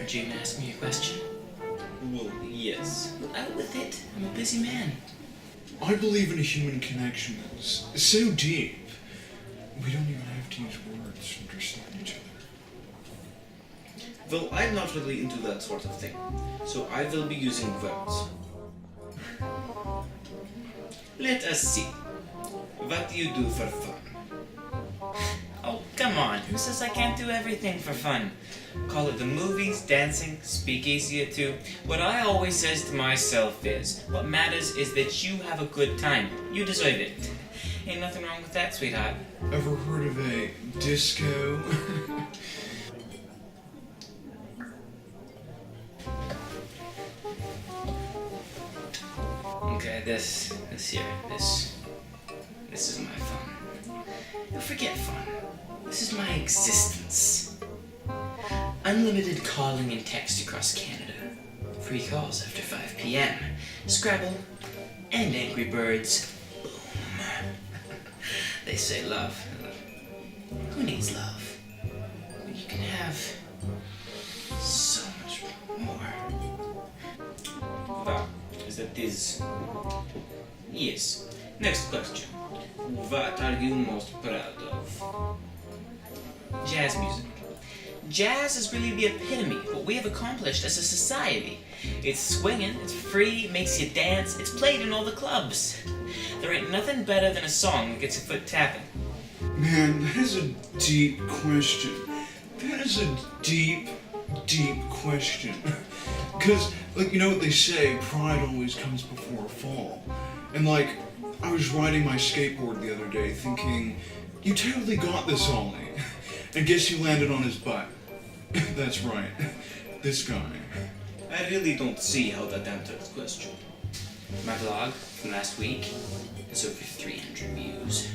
Aren't you gonna ask me a question? Well, yes. Out with it. I'm a busy man. I believe in a human connection that's so deep, we don't even have to use words to understand each other. Well, I'm not really into that sort of thing, so I will be using words. Let us see. What do you do for fun? Oh, come on. Who says I can't do everything for fun? Call it the movies, dancing, speakeasy or two. What I always says to myself is, what matters is that you have a good time. You deserve it. Ain't nothing wrong with that, sweetheart. Ever heard of a disco? Okay, this is my fun. No, forget fun. This is my existence. Unlimited calling and text across Canada. Free calls after 5 p.m. Scrabble and Angry Birds. Boom. They say love. Who needs love? You can have so much more. Wow, that is... Yes. Next question. What are you most proud of? Jazz music. Jazz is really the epitome of what we have accomplished as a society. It's swinging, it's free, it makes you dance, it's played in all the clubs. There ain't nothing better than a song that gets your foot tapping. Man, that is a deep question. That is a deep, deep question. Because, like, you know what they say, pride always comes before a fall. And, like, I was riding my skateboard the other day thinking, you totally got this, Ollie. And guess who landed on his butt? That's right, this guy. I really don't see how that answers the question. My vlog from last week has over 300 views.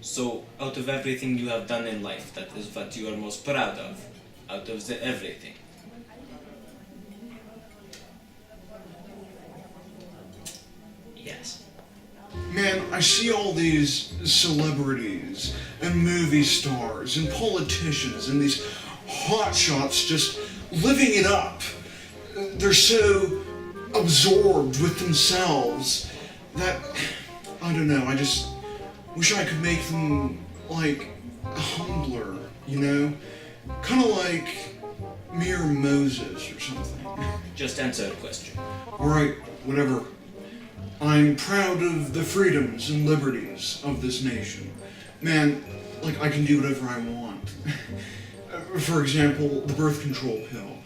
So, out of everything you have done in life, that is what you are most proud of? Out of the everything? Yes. Man, I see all these celebrities and movie stars and politicians and these hotshots just living it up. They're so absorbed with themselves that, I don't know, I just wish I could make them, like, humbler, you know? Kind of like mere Moses or something. Just answer the question. Alright, whatever. I'm proud of the freedoms and liberties of this nation. Man, like, I can do whatever I want. For example, the birth control pill.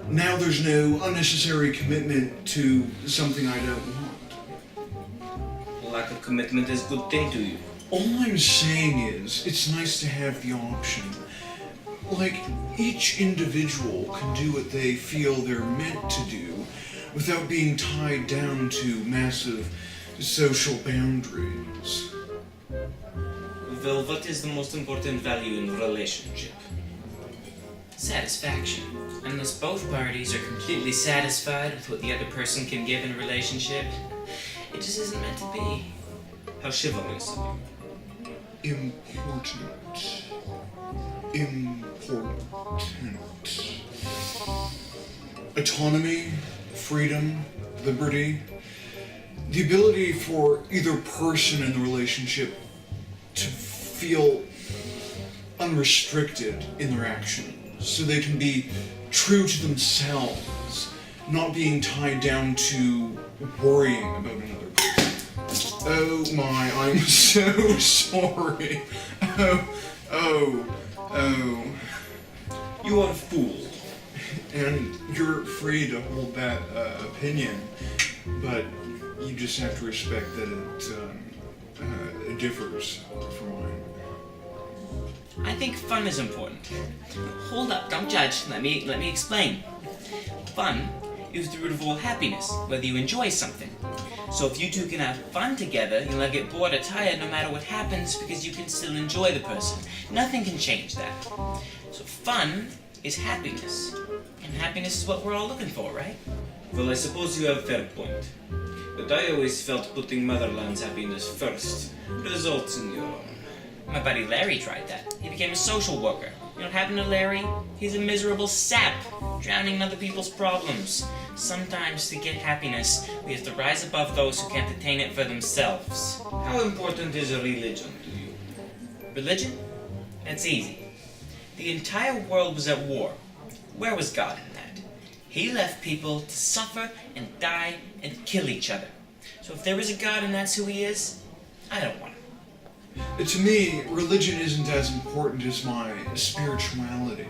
Now there's no unnecessary commitment to something I don't want. Lack of commitment is a good thing to you. All I'm saying is, it's nice to have the option. Like, each individual can do what they feel they're meant to do without being tied down to massive social boundaries. Well, what is the most important value in a relationship? Satisfaction. Unless both parties are completely satisfied with what the other person can give in a relationship, it just isn't meant to be. How chivalrous of you. Important. Important. Autonomy, freedom, liberty, the ability for either person in the relationship to feel unrestricted in their actions, so they can be true to themselves, not being tied down to worrying about another person. Oh my, I'm so sorry. Oh. You are a fool. And you're free to hold that opinion, but you just have to respect that it differs from mine. I think fun is important. Hold up, don't judge. Let me explain. Fun is the root of all happiness, whether you enjoy something. So if you two can have fun together, you'll never get bored or tired no matter what happens because you can still enjoy the person. Nothing can change that. So fun is happiness. And happiness is what we're all looking for, right? Well, I suppose you have a fair point. But I always felt putting Motherland's happiness first results in your own. My buddy Larry tried that. He became a social worker. You know what happened to Larry? He's a miserable sap, drowning in other people's problems. Sometimes to get happiness, we have to rise above those who can't attain it for themselves. How important is religion to you? Religion? That's easy. The entire world was at war. Where was God in that? He left people to suffer and die and kill each other. So if there is a God and that's who he is, I don't want him. To me, religion isn't as important as my spirituality.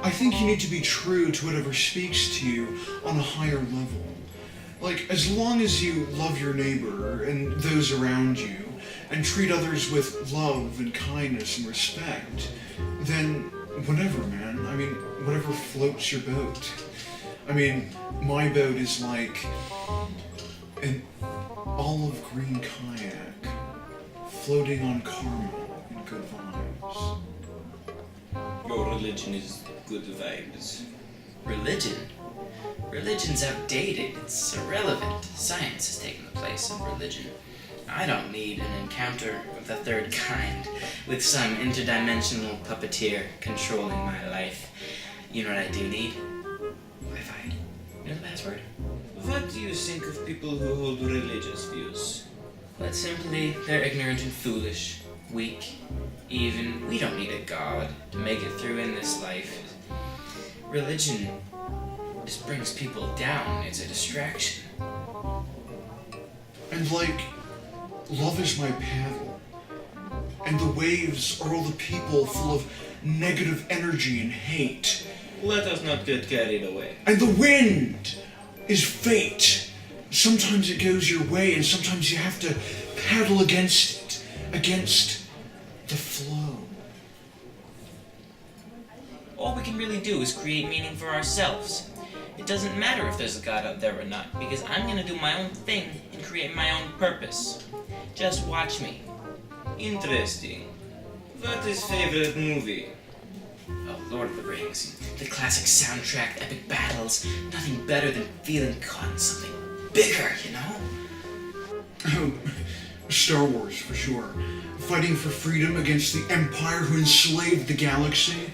I think you need to be true to whatever speaks to you on a higher level. Like, as long as you love your neighbor and those around you, and treat others with love and kindness and respect, then whatever, man. I mean, whatever floats your boat. I mean, my boat is like an olive green kayak floating on caramel and good vibes. Your religion is good vibes. Religion? Religion's outdated. It's irrelevant. Science has taken the place of religion. I don't need an encounter of the third kind with some interdimensional puppeteer controlling my life. You know what I do need? Wi-Fi. You know the password? What do you think of people who hold religious views? But simply, they're ignorant and foolish, weak, even. We don't need a god to make it through in this life. Religion just brings people down. It's a distraction. And like, love is my paddle, and the waves are all the people full of negative energy and hate. Let us not get carried away. And the wind is fate. Sometimes it goes your way, and sometimes you have to paddle against it, against the flow. All we can really do is create meaning for ourselves. It doesn't matter if there's a God out there or not, because I'm gonna do my own thing and create my own purpose. Just watch me. Interesting. What is favorite movie? Oh, Lord of the Rings. The classic soundtrack, epic battles. Nothing better than feeling caught in something bigger, you know? Star Wars, for sure. Fighting for freedom against the Empire who enslaved the galaxy.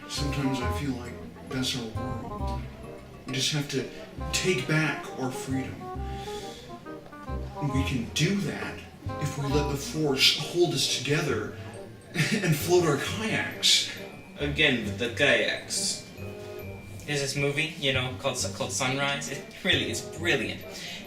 Sometimes I feel like that's our world. We just have to take back our freedom. We can do that if we let the Force hold us together and float our kayaks. Again with the kayaks. There's this movie, you know, called Sunrise. It really is brilliant.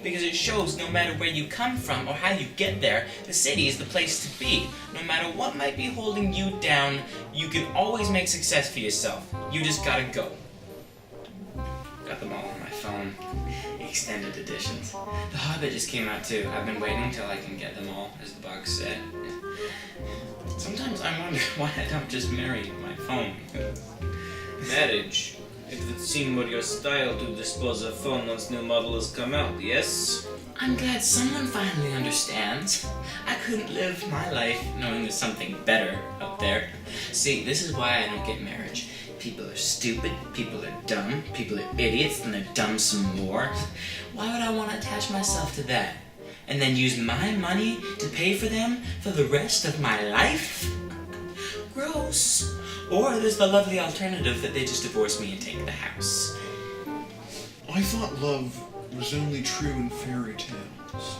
Because it shows no matter where you come from or how you get there, the city is the place to be. No matter what might be holding you down, you can always make success for yourself. You just gotta go. Got them all on my phone. Extended editions. The Hobbit just came out too. I've been waiting until I can get them all, as the box said. Sometimes I wonder why I don't just marry my phone. Marriage. It would seem more your style to dispose of phone once new model has come out, yes? I'm glad someone finally understands. I couldn't live my life knowing there's something better up there. See, this is why I don't get marriage. People are stupid, people are dumb, people are idiots, and they're dumb some more. Why would I want to attach myself to that? And then use my money to pay for them for the rest of my life? Gross. Or there's the lovely alternative that they just divorce me and take the house. I thought love was only true in fairy tales.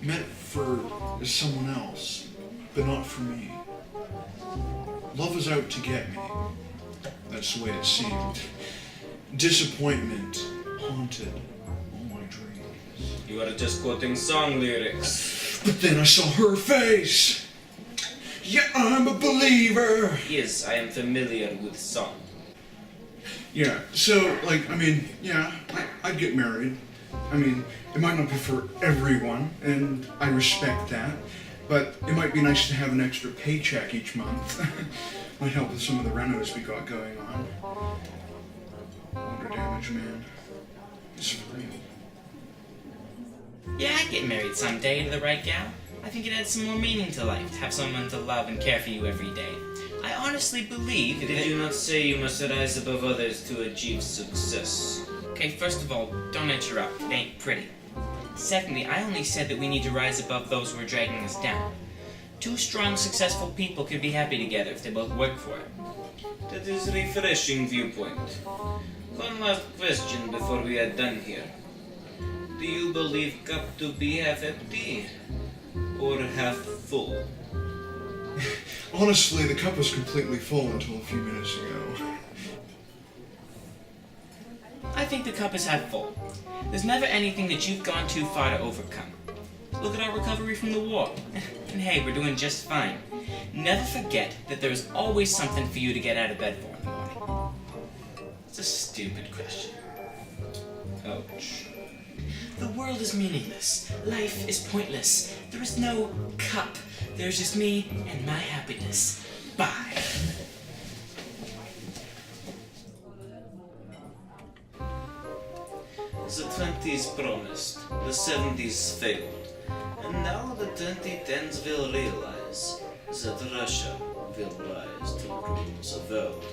Meant for someone else, but not for me. Love is out to get me. That's the way it seemed. Disappointment haunted all my dreams. You are just quoting song lyrics. But then I saw her face. Yeah, I'm a believer. Yes, I am familiar with song. Yeah, so, like, I mean, yeah, I'd get married. I mean, it might not be for everyone, and I respect that, but it might be nice to have an extra paycheck each month. Might help with some of the renos we got going on. Water damage, man. It's real. Yeah, I'd get married someday to the right gal. I think it adds some more meaning to life to have someone to love and care for you every day. I honestly believe that... Did you not say you must rise above others to achieve success? Okay, first of all, don't interrupt. It ain't pretty. Secondly, I only said that we need to rise above those who are dragging us down. Two strong, successful people could be happy together if they both work for it. That is a refreshing viewpoint. One last question before we are done here. Do you believe cup to be half empty or half full? Honestly, the cup was completely full until a few minutes ago. I think the cup is half full. There's never anything that you've gone too far to overcome. Look at our recovery from the war. And hey, we're doing just fine. Never forget that there's always something for you to get out of bed for in the morning. It's a stupid question. Ouch. The world is meaningless. Life is pointless. There is no cup. There's just me and my happiness. Bye. The 20s promised, the 70s failed, and now the 2010s will realize that Russia will rise to rule the world.